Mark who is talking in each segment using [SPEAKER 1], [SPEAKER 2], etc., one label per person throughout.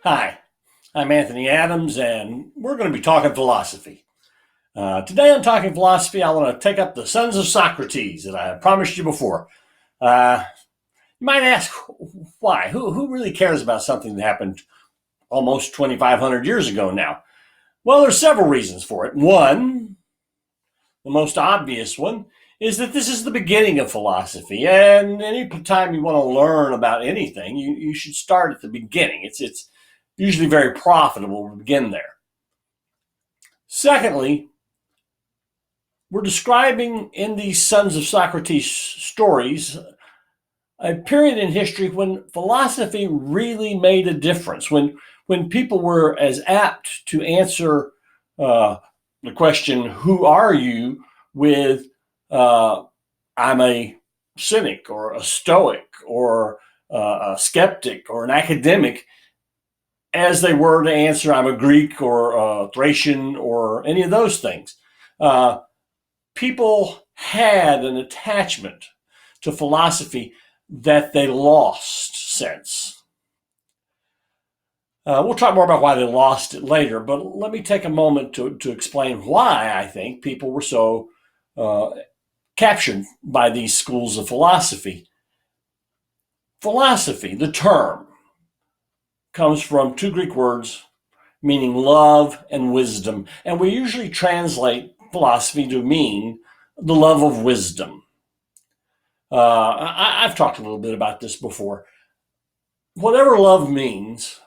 [SPEAKER 1] Hi, I'm Anthony Adams, and we're going to be talking philosophy. Today on Talking Philosophy, I want to take up the sons of Socrates that I promised you before. Uh, you might ask, why? Who really cares about something that happened almost 2,500 years ago now? Well, there's several reasons for it. One, the most obvious one, is that this is the beginning of philosophy, and any time you want to learn about anything, you should start at the beginning. It's usually very profitable to begin there. Secondly, we're describing in these Sons of Socrates stories a period in history when philosophy really made a difference, when people were as apt to answer the question, who are you, with I'm a cynic or a stoic or a skeptic or an academic, as they were to answer I'm a Greek or a Thracian or any of those things. People had an attachment to philosophy that they lost since. We'll talk more about why they lost it later, but let me take a moment to explain why I think people were so captured by these schools of philosophy. Philosophy, the term, comes from two Greek words meaning love and wisdom, and we usually translate philosophy to mean the love of wisdom. I've talked a little bit about this before. Whatever love means,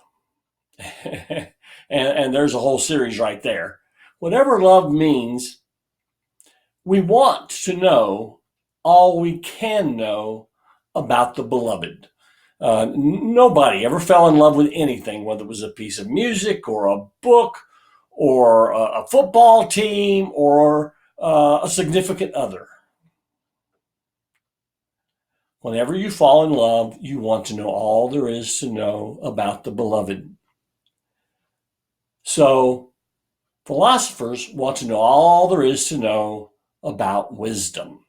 [SPEAKER 1] and there's a whole series right there. Whatever love means, we want to know all we can know about the beloved. Nobody ever fell in love with anything, whether it was a piece of music or a book or a football team or a significant other. Whenever you fall in love, you want to know all there is to know about the beloved. So philosophers want to know all there is to know about wisdom.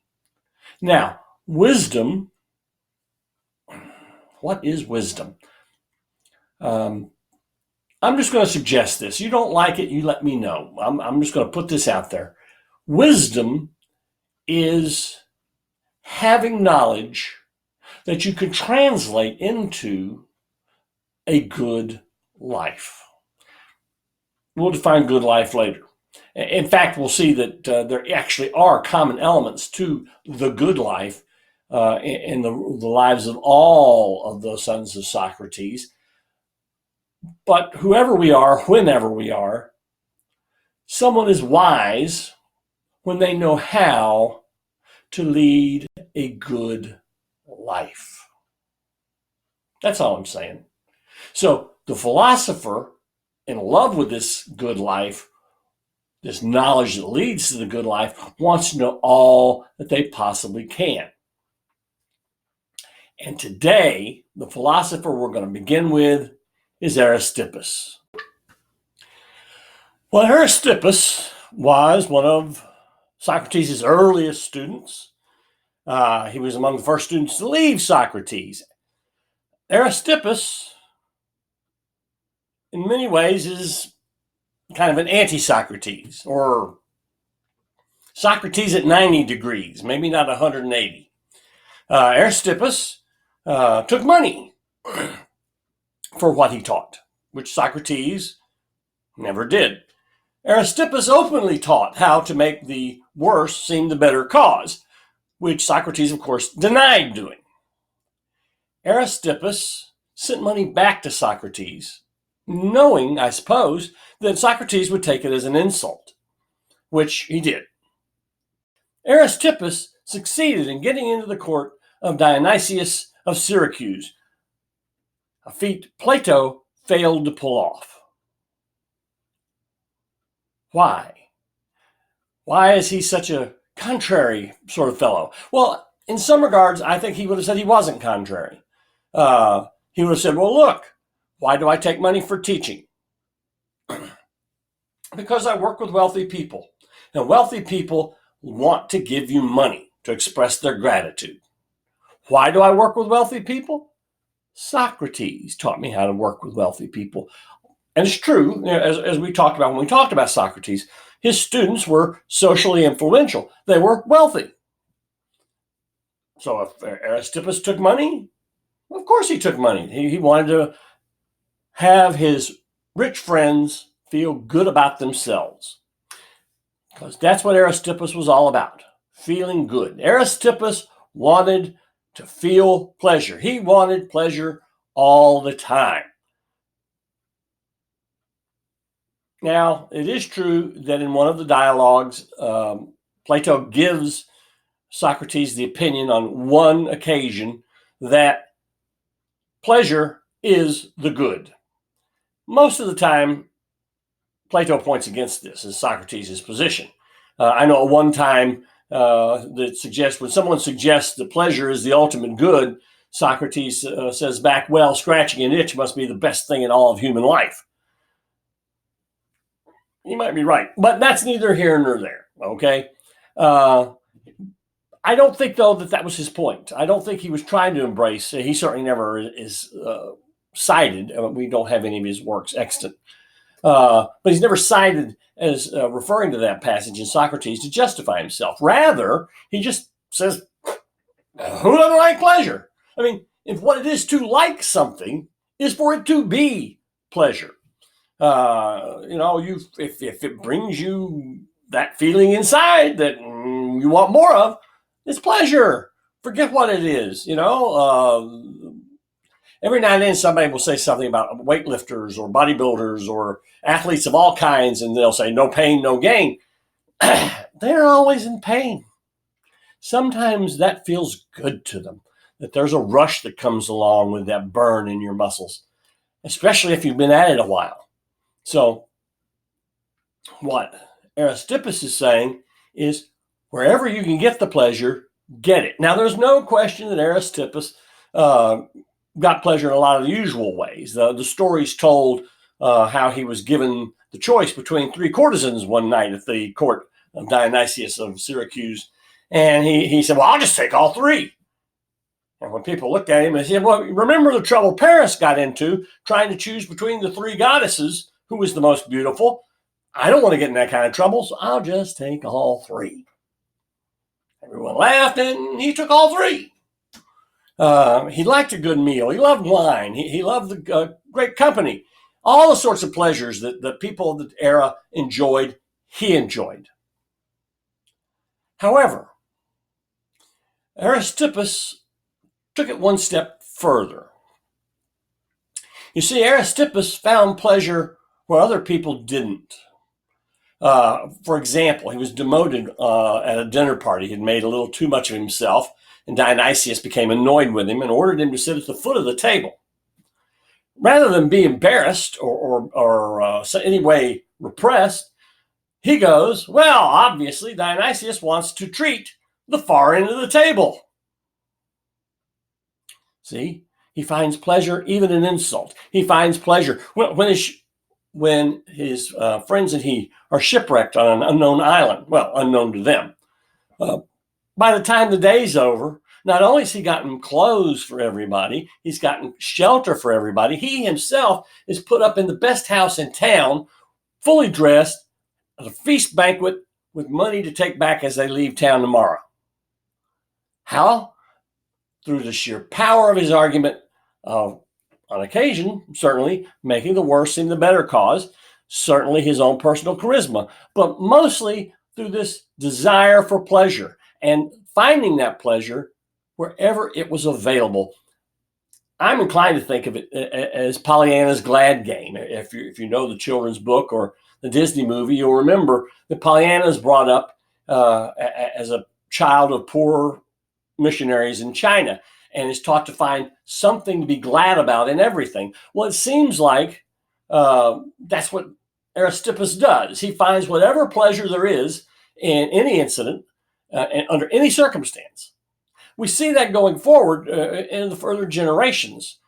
[SPEAKER 1] Now, wisdom, what is wisdom? I'm just going to suggest this. You don't like it, you let me know. I'm just going to put this out there. Wisdom is having knowledge that you can translate into a good life. We'll define good life later. In fact, we'll see that there actually are common elements to the good life in the lives of all of the sons of Socrates. But whoever we are, whenever we are, someone is wise when they know how to lead a good life. That's all I'm saying. So the philosopher, in love with this good life, this knowledge that leads to the good life, wants to know all that they possibly can. And today, the philosopher we're going to begin with is Aristippus. Well, Aristippus was one of Socrates' earliest students. He was among the first students to leave Socrates. Aristippus, in many ways, is kind of an anti-Socrates, or Socrates at 90 degrees, maybe not 180. Aristippus took money for what he taught, which Socrates never did. Aristippus openly taught how to make the worse seem the better cause, which Socrates, of course, denied doing. Aristippus sent money back to Socrates, knowing, I suppose, that Socrates would take it as an insult, which he did. Aristippus succeeded in getting into the court of Dionysius of Syracuse, a feat Plato failed to pull off. Why? Why is he such a contrary sort of fellow? Well, in some regards, I think he would have said he wasn't contrary. He would have said, well, look, why do I take money for teaching? Because I work with wealthy people. And wealthy people want to give you money to express their gratitude. Why do I work with wealthy people? Socrates taught me how to work with wealthy people. And it's true, as we talked about when we talked about Socrates, his students were socially influential. They were wealthy. So if Aristippus took money, of course he took money. He wanted to have his rich friends feel good about themselves. Because that's what Aristippus was all about, feeling good. Aristippus wanted to feel pleasure. He wanted pleasure all the time. Now, it is true that in one of the dialogues, Plato gives Socrates the opinion on one occasion that pleasure is the good. Most of the time, Plato points against this as Socrates' position. I know at one time that suggests when someone suggests that pleasure is the ultimate good, Socrates says back, well, scratching an itch must be the best thing in all of human life. You might be right, but that's neither here nor there, okay? I don't think, though, that was his point. I don't think he was trying to embrace, he certainly never is cited, we don't have any of his works extant, but he's never cited as referring to that passage in Socrates to justify himself. Rather, he just says, who doesn't like pleasure? I mean, if what it is to like something is for it to be pleasure. If it brings you that feeling inside that you want more of, it's pleasure. Forget what it is. Every now and then somebody will say something about weightlifters or bodybuilders or athletes of all kinds, and they'll say, no pain, no gain. They're always in pain. Sometimes that feels good to them, that there's a rush that comes along with that burn in your muscles, especially if you've been at it a while. So what Aristippus is saying is wherever you can get the pleasure, get it. Now, there's no question that Aristippus got pleasure in a lot of the usual ways. The story's told how he was given the choice between three courtesans one night at the court of Dionysius of Syracuse. And he said, well, I'll just take all three. And when people looked at him, they said, well, remember the trouble Paris got into trying to choose between the three goddesses, who was the most beautiful? I don't want to get in that kind of trouble, so I'll just take all three. Everyone laughed, and he took all three. He liked a good meal. He loved wine. He loved the great company. All the sorts of pleasures that the people of the era enjoyed, he enjoyed. However, Aristippus took it one step further. You see, Aristippus found pleasure where other people didn't. For example, he was demoted at a dinner party. He had made a little too much of himself, and Dionysius became annoyed with him and ordered him to sit at the foot of the table. Rather than be embarrassed or any way repressed, he goes, well, obviously Dionysius wants to treat the far end of the table. See, he finds pleasure even in insult. He finds pleasure when his friends and he are shipwrecked on an unknown island. Well, unknown to them. By the time the day's over, not only has he gotten clothes for everybody, he's gotten shelter for everybody. He himself is put up in the best house in town, fully dressed, at a feast banquet with money to take back as they leave town tomorrow. How? Through the sheer power of his argument, on occasion, certainly, making the worse seem the better cause, certainly his own personal charisma, but mostly through this desire for pleasure and finding that pleasure wherever it was available. I'm inclined to think of it as Pollyanna's glad game. If you know the children's book or the Disney movie, you'll remember that Pollyanna is brought up as a child of poor missionaries in China and is taught to find something to be glad about in everything. Well, it seems like that's what Aristippus does. He finds whatever pleasure there is in any incident and under any circumstance. We see that going forward in the further generations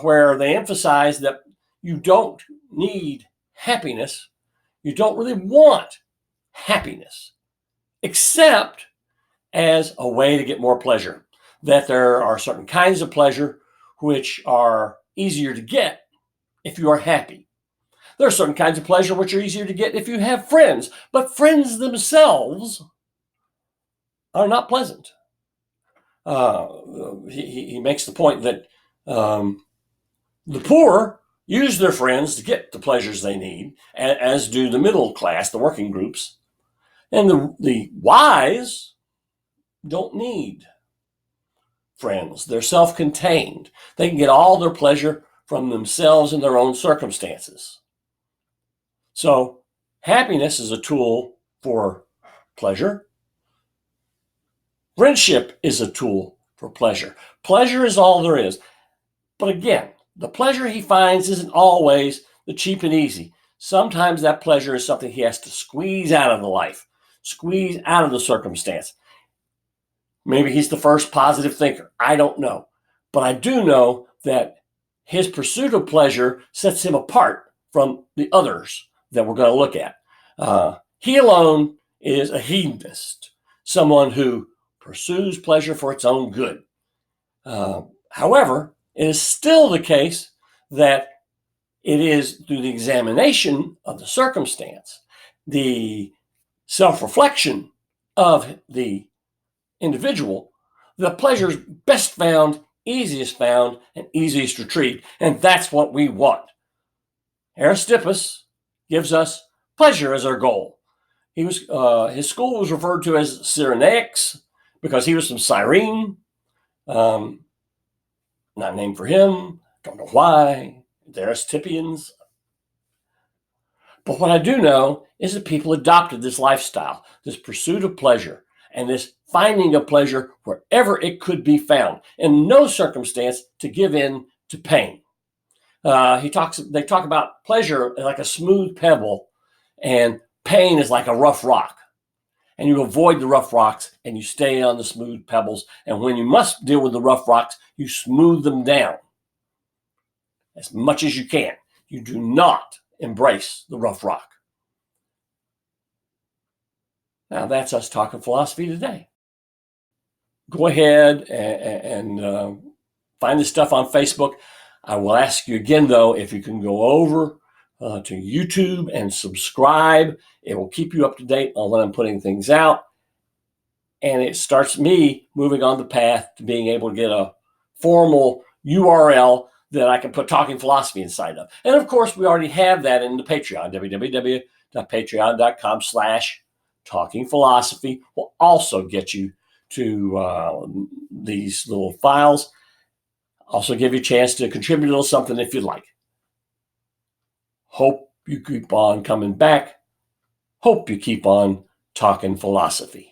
[SPEAKER 1] where they emphasize that you don't need happiness. You don't really want happiness, except as a way to get more pleasure. That there are certain kinds of pleasure which are easier to get if you are happy. There are certain kinds of pleasure which are easier to get if you have friends, but friends themselves are not pleasant. He makes the point that the poor use their friends to get the pleasures they need, as do the middle class, the working groups. And the wise don't need friends. They're self-contained. They can get all their pleasure from themselves and their own circumstances. So happiness is a tool for pleasure. Friendship is a tool for pleasure. Pleasure is all there is. But again, the pleasure he finds isn't always the cheap and easy. Sometimes that pleasure is something he has to squeeze out of the life, squeeze out of the circumstance. Maybe he's the first positive thinker. I don't know. But I do know that his pursuit of pleasure sets him apart from the others that we're going to look at. He alone is a hedonist, someone who pursues pleasure for its own good. However, it is still the case that it is through the examination of the circumstance, the self-reflection of the individual, the pleasure is best found, easiest found, and easiest retrieved. And that's what we want. Aristippus gives us pleasure as our goal. His school was referred to as Cyrenaics because he was from Cyrene. Not named for him. Don't know why. The Aristippians. But what I do know is that people adopted this lifestyle, this pursuit of pleasure, and this finding of pleasure wherever it could be found, in no circumstance to give in to pain. They talk about pleasure like a smooth pebble, and pain is like a rough rock. And you avoid the rough rocks and you stay on the smooth pebbles. And when you must deal with the rough rocks, you smooth them down as much as you can. You do not embrace the rough rock. Now, that's us talking philosophy today. Go ahead and find this stuff on Facebook. I will ask you again, though, if you can go over to YouTube and subscribe. It will keep you up to date on when I'm putting things out. And it starts me moving on the path to being able to get a formal URL that I can put Talking Philosophy inside of. And of course, we already have that in the Patreon. www.patreon.com/Talking Philosophy will also get you to these little files. Also give you a chance to contribute a little something if you'd like. Hope you keep on coming back. Hope you keep on talking philosophy.